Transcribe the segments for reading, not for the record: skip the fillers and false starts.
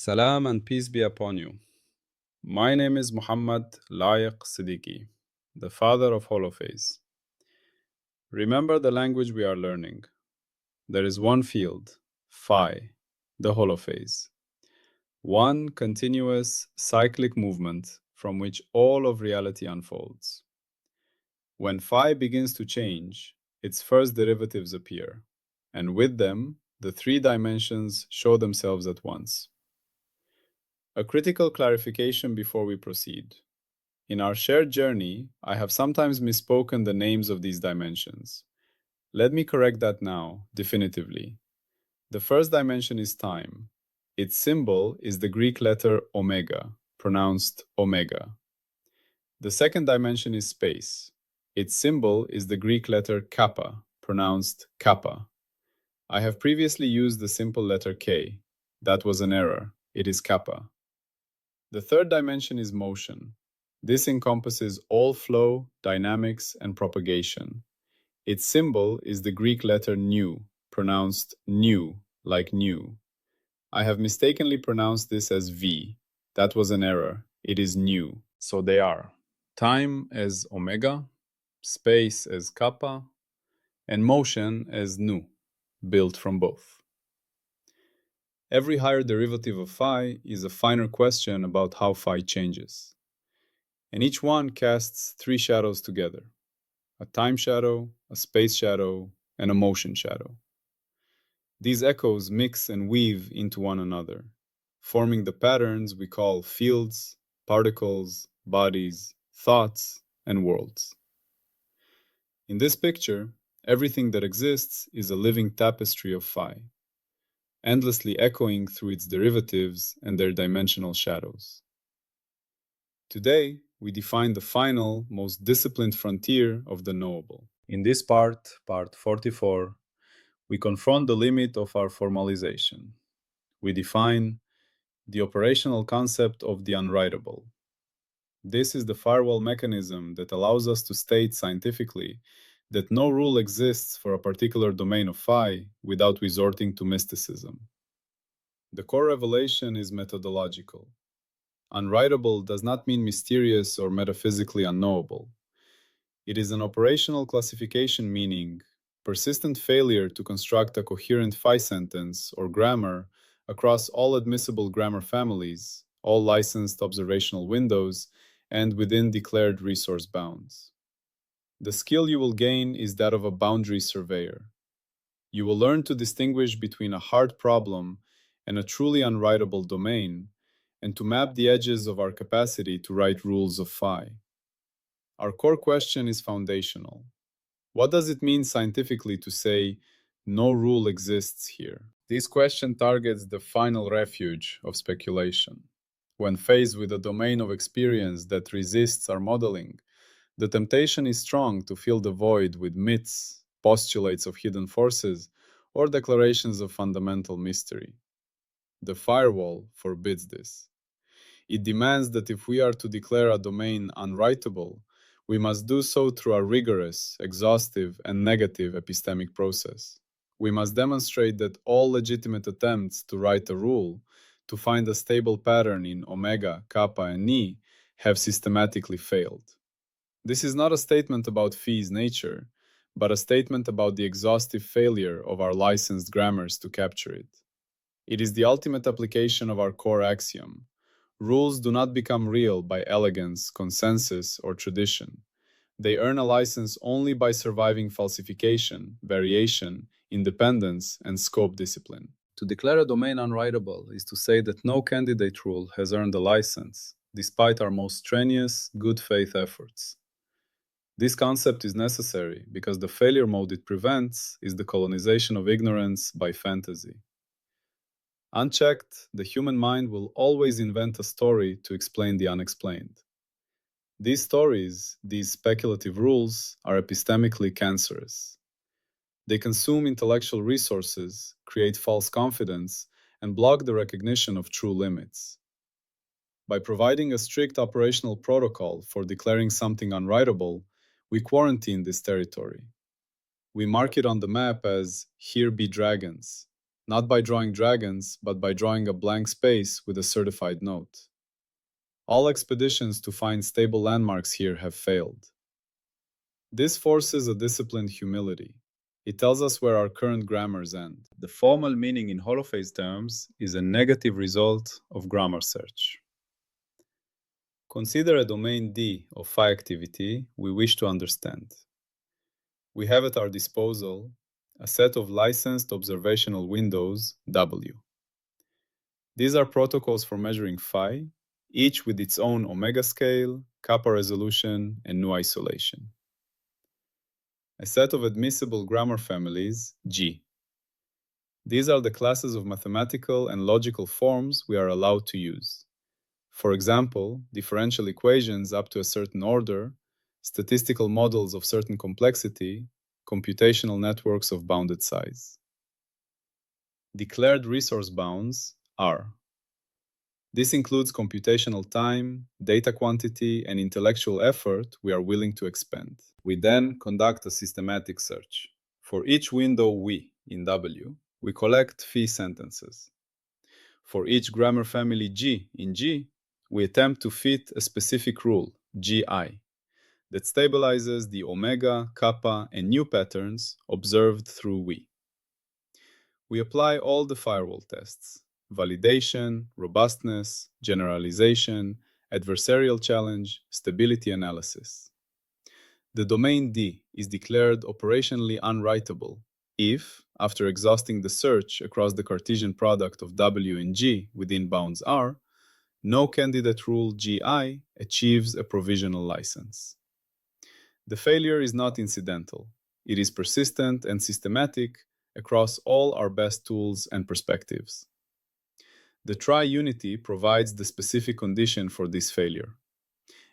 Salam and peace be upon you. My name is Muhammad Layiq Siddiqui, the father of Holophase. Remember the language we are learning. There is one field, phi, the holophase. One continuous cyclic movement from which all of reality unfolds. When phi begins to change, its first derivatives appear, and with them, the three dimensions show themselves at once. A critical clarification before we proceed. In our shared journey, I have sometimes misspoken the names of these dimensions. Let me correct that now, definitively. The first dimension is time. Its symbol is the Greek letter omega, pronounced omega. The second dimension is space. Its symbol is the Greek letter kappa, pronounced kappa. I have previously used the simple letter K. That was an error. It is kappa. The third dimension is motion. This encompasses all flow, dynamics, and propagation. Its symbol is the Greek letter nu, pronounced new, like new. I have mistakenly pronounced this as V. That was an error. It is nu. So they are time as omega, space as kappa, and motion as nu, built from both. Every higher derivative of phi is a finer question about how phi changes. And each one casts three shadows together: a time shadow, a space shadow, and a motion shadow. These echoes mix and weave into one another, forming the patterns we call fields, particles, bodies, thoughts, and worlds. In this picture, everything that exists is a living tapestry of phi, endlessly echoing through its derivatives and their dimensional shadows. Today, we define the final, most disciplined frontier of the knowable. In this part 44, we confront the limit of our formalization. We define the operational concept of the unwritable. This is the firewall mechanism that allows us to state scientifically that no rule exists for a particular domain of phi without resorting to mysticism. The core revelation is methodological. Unwritable does not mean mysterious or metaphysically unknowable. It is an operational classification, meaning persistent failure to construct a coherent phi sentence or grammar across all admissible grammar families, all licensed observational windows, and within declared resource bounds. The skill you will gain is that of a boundary surveyor. You will learn to distinguish between a hard problem and a truly unwritable domain, and to map the edges of our capacity to write rules of phi. Our core question is foundational. What does it mean scientifically to say, no rule exists here? This question targets the final refuge of speculation. When faced with a domain of experience that resists our modeling, the temptation is strong to fill the void with myths, postulates of hidden forces, or declarations of fundamental mystery. The firewall forbids this. It demands that if we are to declare a domain unwritable, we must do so through a rigorous, exhaustive, and negative epistemic process. We must demonstrate that all legitimate attempts to write a rule, to find a stable pattern in omega, kappa, and ni, have systematically failed. This is not a statement about phi's nature, but a statement about the exhaustive failure of our licensed grammars to capture it. It is the ultimate application of our core axiom. Rules do not become real by elegance, consensus, or tradition. They earn a license only by surviving falsification, variation, independence, and scope discipline. To declare a domain unwritable is to say that no candidate rule has earned a license, despite our most strenuous, good faith efforts. This concept is necessary because the failure mode it prevents is the colonization of ignorance by fantasy. Unchecked, the human mind will always invent a story to explain the unexplained. These stories, these speculative rules, are epistemically cancerous. They consume intellectual resources, create false confidence, and block the recognition of true limits. By providing a strict operational protocol for declaring something unwritable, we quarantine this territory. We mark it on the map as "Here be dragons," not by drawing dragons, but by drawing a blank space with a certified note. All expeditions to find stable landmarks here have failed. This forces a disciplined humility. It tells us where our current grammars end. The formal meaning in holophase terms is a negative result of grammar search. Consider a domain D of phi activity we wish to understand. We have at our disposal a set of licensed observational windows, W. These are protocols for measuring phi, each with its own omega scale, kappa resolution, and nu isolation. A set of admissible grammar families, G. These are the classes of mathematical and logical forms we are allowed to use. For example, differential equations up to a certain order, statistical models of certain complexity, computational networks of bounded size. Declared resource bounds are. This includes computational time, data quantity, and intellectual effort we are willing to expend. We then conduct a systematic search. For each window we in W, we collect phi sentences. For each grammar family G in G, we attempt to fit a specific rule, GI, that stabilizes the omega, kappa, and nu patterns observed through we. We apply all the firewall tests: validation, robustness, generalization, adversarial challenge, stability analysis. The domain D is declared operationally unwritable if, after exhausting the search across the Cartesian product of W and G within bounds R, no candidate rule GI achieves a provisional license. The failure is not incidental. It is persistent and systematic across all our best tools and perspectives. The tri-unity provides the specific condition for this failure.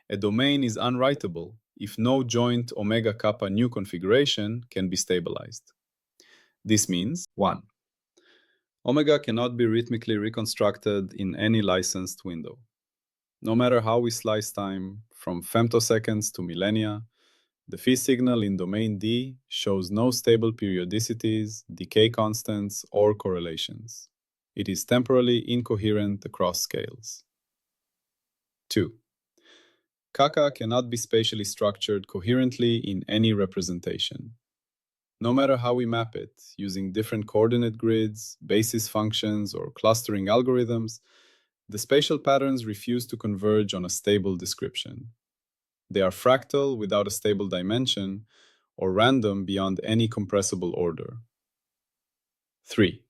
A domain is unwritable if no joint omega kappa nu configuration can be stabilized. This means 1. Omega cannot be rhythmically reconstructed in any licensed window. No matter how we slice time, from femtoseconds to millennia, the phi signal in domain D shows no stable periodicities, decay constants, or correlations. It is temporally incoherent across scales. 2. Kaka cannot be spatially structured coherently in any representation. No matter how we map it, using different coordinate grids, basis functions, or clustering algorithms, the spatial patterns refuse to converge on a stable description. They are fractal without a stable dimension, or random beyond any compressible order. 3.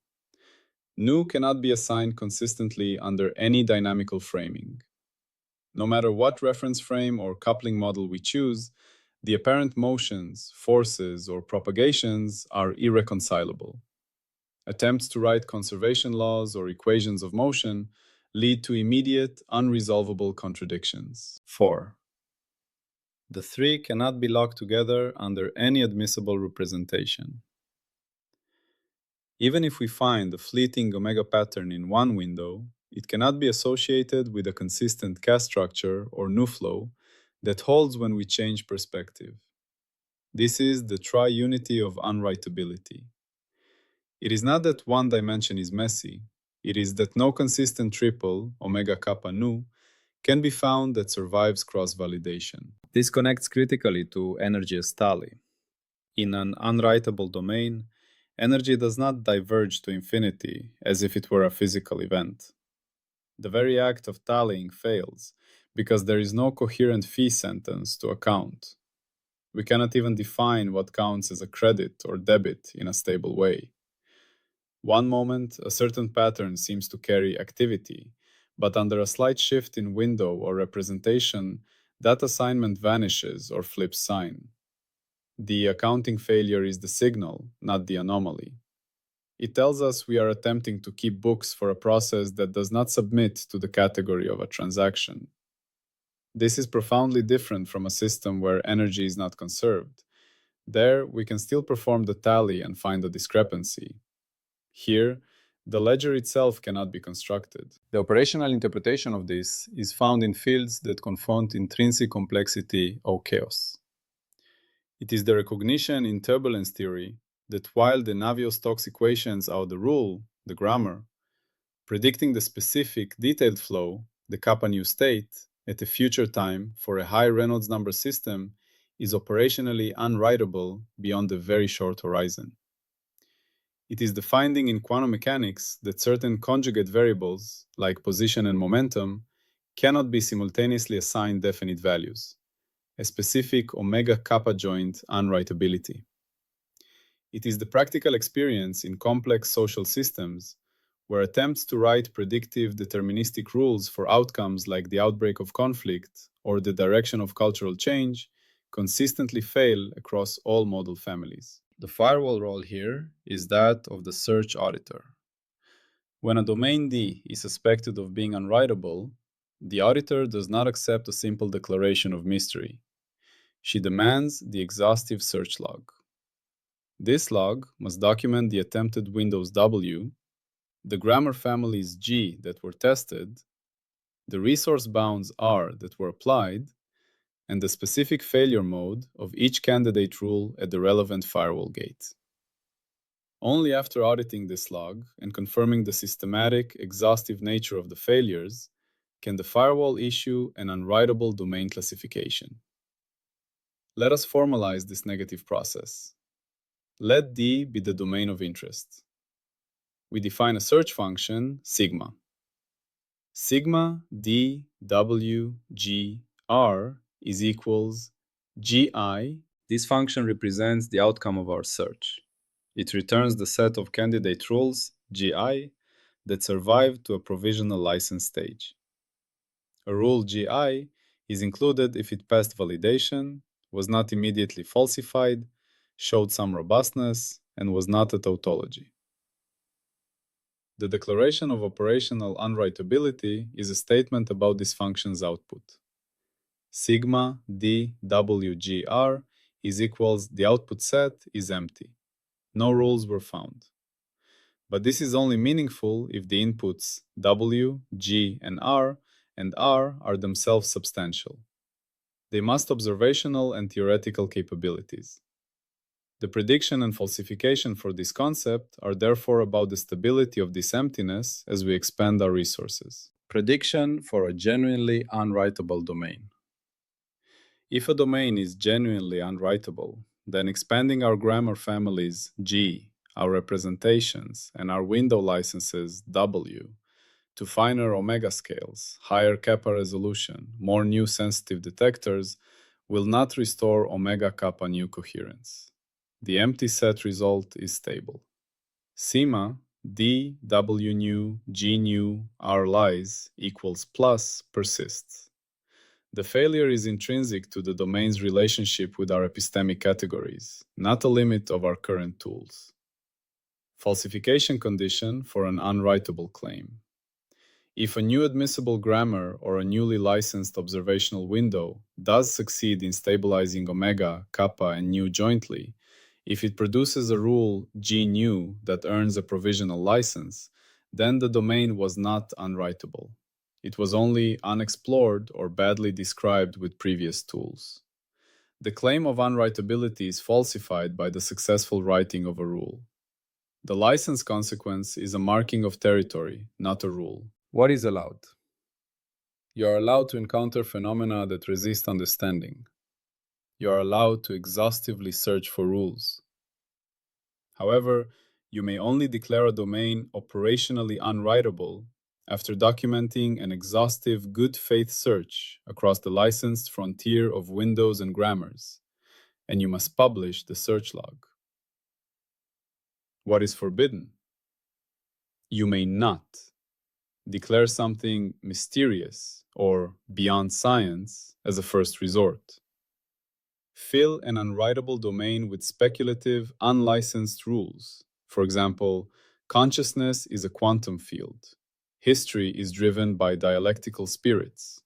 Nu cannot be assigned consistently under any dynamical framing. No matter what reference frame or coupling model we choose, the apparent motions, forces, or propagations are irreconcilable. Attempts to write conservation laws or equations of motion lead to immediate, unresolvable contradictions. 4. The three cannot be locked together under any admissible representation. Even if we find a fleeting omega pattern in one window, it cannot be associated with a consistent K structure or nu flow that holds when we change perspective. This is the tri-unity of unwritability. It is not that one dimension is messy, it is that no consistent triple, omega kappa nu, can be found that survives cross-validation. This connects critically to energy as tally. In an unwritable domain, energy does not diverge to infinity as if it were a physical event. The very act of tallying fails because there is no coherent phi sentence to account. We cannot even define what counts as a credit or debit in a stable way. One moment, a certain pattern seems to carry activity, but under a slight shift in window or representation, that assignment vanishes or flips sign. The accounting failure is the signal, not the anomaly. It tells us we are attempting to keep books for a process that does not submit to the category of a transaction. This is profoundly different from a system where energy is not conserved. There, we can still perform the tally and find a discrepancy. Here, the ledger itself cannot be constructed. The operational interpretation of this is found in fields that confront intrinsic complexity or chaos. It is the recognition in turbulence theory that while the Navier-Stokes equations are the rule, the grammar, predicting the specific, detailed flow, the kappa new state, at a future time for a high Reynolds number system is operationally unwritable beyond a very short horizon. It is the finding in quantum mechanics that certain conjugate variables, like position and momentum, cannot be simultaneously assigned definite values, a specific omega kappa joint unwritability. It is the practical experience in complex social systems where attempts to write predictive deterministic rules for outcomes like the outbreak of conflict or the direction of cultural change consistently fail across all model families. The firewall role here is that of the search auditor. When a domain D is suspected of being unwritable, the auditor does not accept a simple declaration of mystery. She demands the exhaustive search log. This log must document the attempted windows W, the grammar families G that were tested, the resource bounds R that were applied, and the specific failure mode of each candidate rule at the relevant firewall gate. Only after auditing this log and confirming the systematic, exhaustive nature of the failures can the firewall issue an unwritable domain classification. Let us formalize this negative process. Let D be the domain of interest. We define a search function, sigma. Sigma D W G R is equals GI. This function represents the outcome of our search. It returns the set of candidate rules, GI, that survived to a provisional license stage. A rule GI is included if it passed validation, was not immediately falsified, showed some robustness, and was not a tautology. The declaration of operational unwritability is a statement about this function's output. Sigma DWGR is equals the output set is empty. No rules were found. But this is only meaningful if the inputs W, G, and R are themselves substantial. They must observational and theoretical capabilities. The prediction and falsification for this concept are therefore about the stability of this emptiness as we expand our resources. Prediction for a genuinely unwritable domain. If a domain is genuinely unwritable, then expanding our grammar families G, our representations, and our window licenses W to finer omega scales, higher kappa resolution, more new sensitive detectors will not restore omega kappa new coherence. The empty set result is stable. Sigma D W new G new R lies equals plus persists. The failure is intrinsic to the domain's relationship with our epistemic categories, not a limit of our current tools. Falsification condition for an unwritable claim. If a new admissible grammar or a newly licensed observational window does succeed in stabilizing omega, kappa, and nu jointly, if it produces a rule G new that earns a provisional license, then the domain was not unwritable. It was only unexplored or badly described with previous tools. The claim of unwritability is falsified by the successful writing of a rule. The license consequence is a marking of territory, not a rule. What is allowed? You are allowed to encounter phenomena that resist understanding. You are allowed to exhaustively search for rules. However, you may only declare a domain operationally unwritable after documenting an exhaustive good faith search across the licensed frontier of windows and grammars, and you must publish the search log. What is forbidden? You may not declare something mysterious or beyond science as a first resort. Fill an unwritable domain with speculative, unlicensed rules. For example, consciousness is a quantum field. History is driven by dialectical spirits.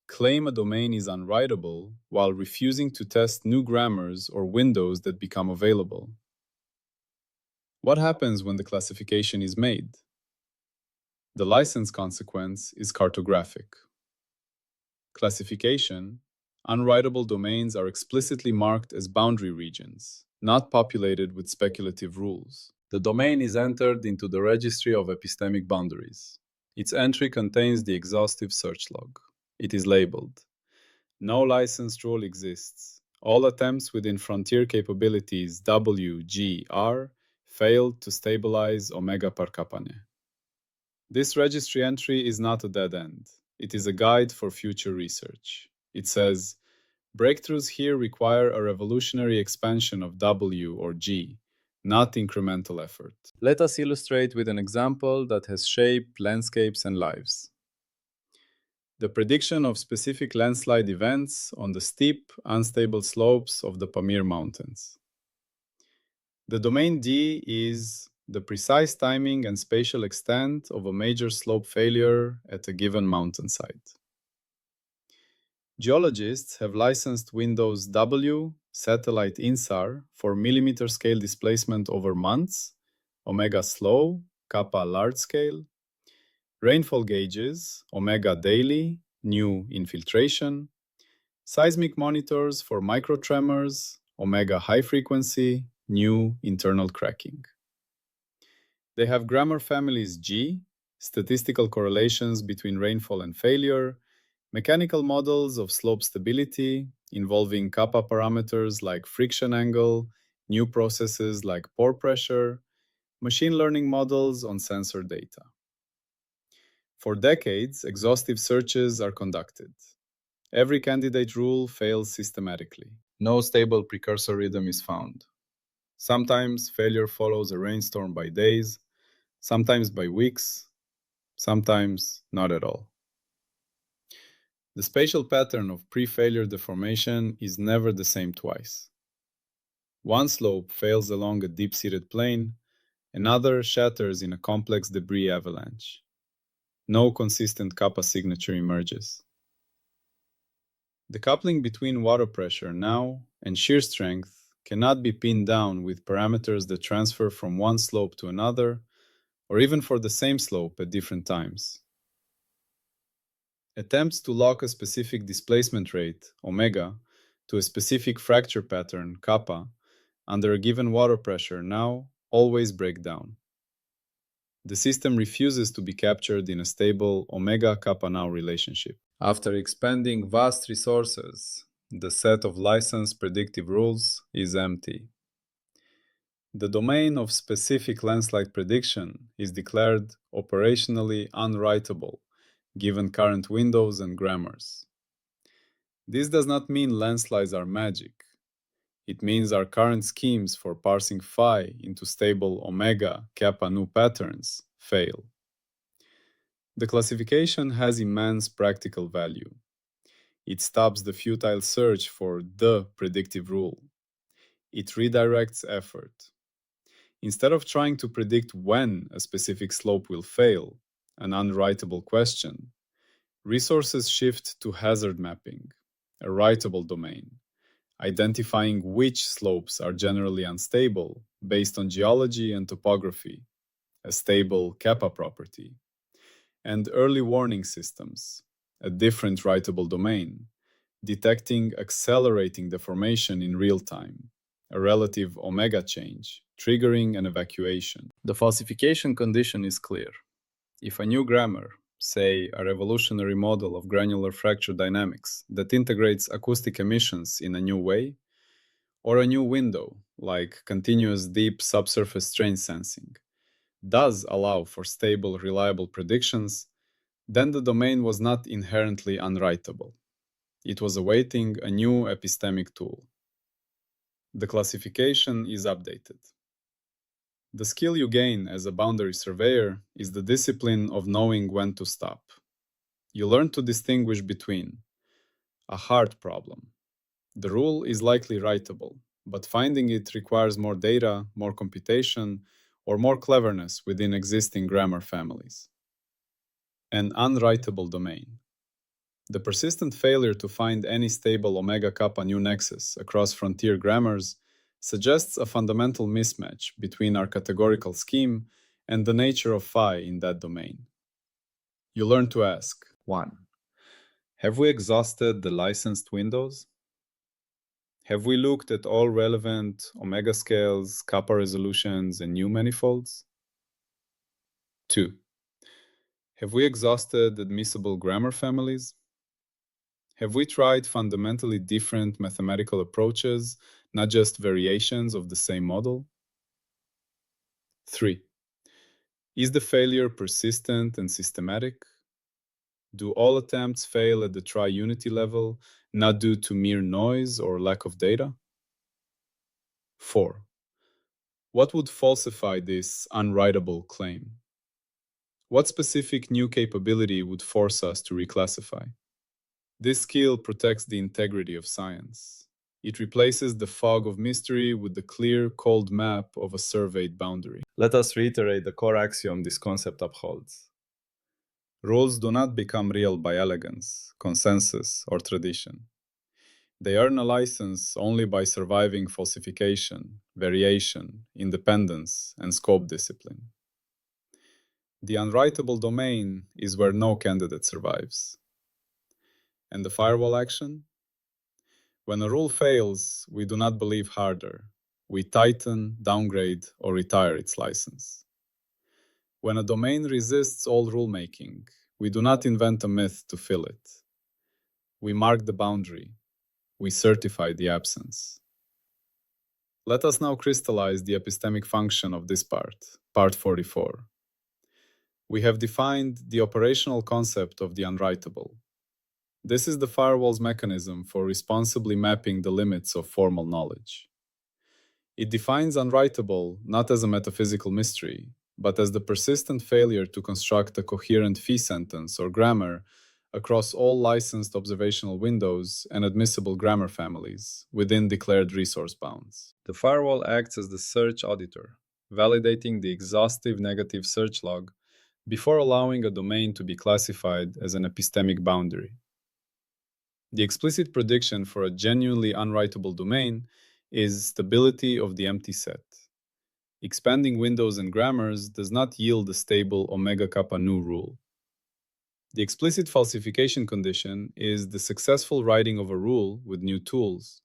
Claim a domain is unwritable while refusing to test new grammars or windows that become available. What happens when the classification is made? The license consequence is cartographic. Classification. Unwritable domains are explicitly marked as boundary regions, not populated with speculative rules. The domain is entered into the registry of epistemic boundaries. Its entry contains the exhaustive search log. It is labeled. No licensed rule exists. All attempts within frontier capabilities W, G, R failed to stabilize omega Parkapane. This registry entry is not a dead end. It is a guide for future research. It says, breakthroughs here require a revolutionary expansion of W or G, not incremental effort. Let us illustrate with an example that has shaped landscapes and lives. The prediction of specific landslide events on the steep, unstable slopes of the Pamir Mountains. The domain D is the precise timing and spatial extent of a major slope failure at a given mountainside. Geologists have licensed windows W, satellite INSAR, for millimeter scale displacement over months, omega slow, kappa large scale, rainfall gauges, omega daily, new infiltration, seismic monitors for microtremors, omega high frequency, new internal cracking. They have grammar families G, statistical correlations between rainfall and failure, mechanical models of slope stability involving kappa parameters like friction angle, new processes like pore pressure, machine learning models on sensor data. For decades, exhaustive searches are conducted. Every candidate rule fails systematically. No stable precursor rhythm is found. Sometimes failure follows a rainstorm by days, sometimes by weeks, sometimes not at all. The spatial pattern of pre-failure deformation is never the same twice. One slope fails along a deep-seated plane, another shatters in a complex debris avalanche. No consistent kappa signature emerges. The coupling between water pressure now and shear strength cannot be pinned down with parameters that transfer from one slope to another, or even for the same slope at different times. Attempts to lock a specific displacement rate, omega, to a specific fracture pattern, kappa, under a given water pressure now always break down. The system refuses to be captured in a stable omega-kappa now relationship. After expending vast resources, the set of licensed predictive rules is empty. The domain of specific landslide prediction is declared operationally unwritable, given current windows and grammars. This does not mean landslides are magic. It means our current schemes for parsing phi into stable omega kappa nu patterns fail. The classification has immense practical value. It stops the futile search for the predictive rule. It redirects effort. Instead of trying to predict when a specific slope will fail, an unwritable question, resources shift to hazard mapping, a writable domain, identifying which slopes are generally unstable based on geology and topography, a stable kappa property, and early warning systems, a different writable domain, detecting accelerating deformation in real time, a relative omega change, triggering an evacuation. The falsification condition is clear. If a new grammar, say a revolutionary model of granular fracture dynamics that integrates acoustic emissions in a new way, or a new window, like continuous deep subsurface strain sensing, does allow for stable, reliable predictions, then the domain was not inherently unwritable. It was awaiting a new epistemic tool. The classification is updated. The skill you gain as a boundary surveyor is the discipline of knowing when to stop. You learn to distinguish between a hard problem. The rule is likely writable, but finding it requires more data, more computation, or more cleverness within existing grammar families. An unwritable domain. The persistent failure to find any stable omega kappa nu nexus across frontier grammars suggests a fundamental mismatch between our categorical scheme and the nature of phi in that domain. You learn to ask, 1. Have we exhausted the licensed windows? Have we looked at all relevant omega scales, kappa resolutions, and new manifolds? 2. Have we exhausted admissible grammar families? Have we tried fundamentally different mathematical approaches, not just variations of the same model? 3. Is the failure persistent and systematic? Do all attempts fail at the tri-unity level, not due to mere noise or lack of data? 4. What would falsify this unwritable claim? What specific new capability would force us to reclassify? This skill protects the integrity of science. It replaces the fog of mystery with the clear, cold map of a surveyed boundary. Let us reiterate the core axiom this concept upholds. Rules do not become real by elegance, consensus, or tradition. They earn a license only by surviving falsification, variation, independence, and scope discipline. The unwritable domain is where no candidate survives. And the firewall action? When a rule fails, we do not believe harder. We tighten, downgrade, or retire its license. When a domain resists all rulemaking, we do not invent a myth to fill it. We mark the boundary. We certify the absence. Let us now crystallize the epistemic function of this part 44. We have defined the operational concept of the unwritable. This is the firewall's mechanism for responsibly mapping the limits of formal knowledge. It defines unwritable not as a metaphysical mystery, but as the persistent failure to construct a coherent fee sentence or grammar across all licensed observational windows and admissible grammar families within declared resource bounds. The firewall acts as the search auditor, validating the exhaustive negative search log before allowing a domain to be classified as an epistemic boundary. The explicit prediction for a genuinely unwritable domain is stability of the empty set. Expanding windows and grammars does not yield a stable omega kappa nu rule. The explicit falsification condition is the successful writing of a rule with new tools,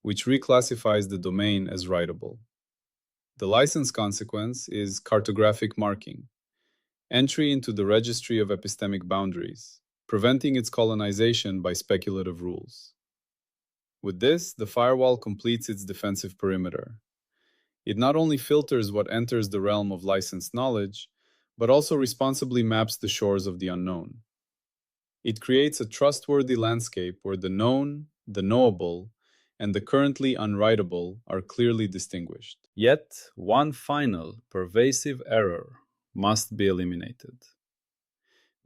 which reclassifies the domain as writable. The license consequence is cartographic marking, entry into the registry of epistemic boundaries, preventing its colonization by speculative rules. With this, the firewall completes its defensive perimeter. It not only filters what enters the realm of licensed knowledge, but also responsibly maps the shores of the unknown. It creates a trustworthy landscape where the known, the knowable, and the currently unwritable are clearly distinguished. Yet, one final, pervasive error must be eliminated.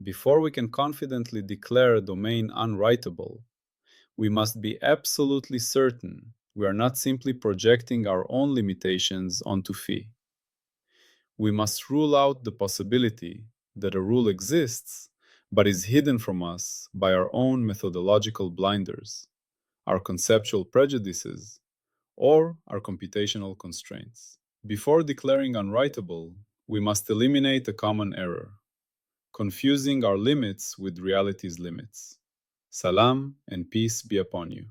Before we can confidently declare a domain unwritable, we must be absolutely certain we are not simply projecting our own limitations onto phi. We must rule out the possibility that a rule exists but is hidden from us by our own methodological blinders, our conceptual prejudices, or our computational constraints. Before declaring unwritable, we must eliminate a common error, confusing our limits with reality's limits. Salam and peace be upon you.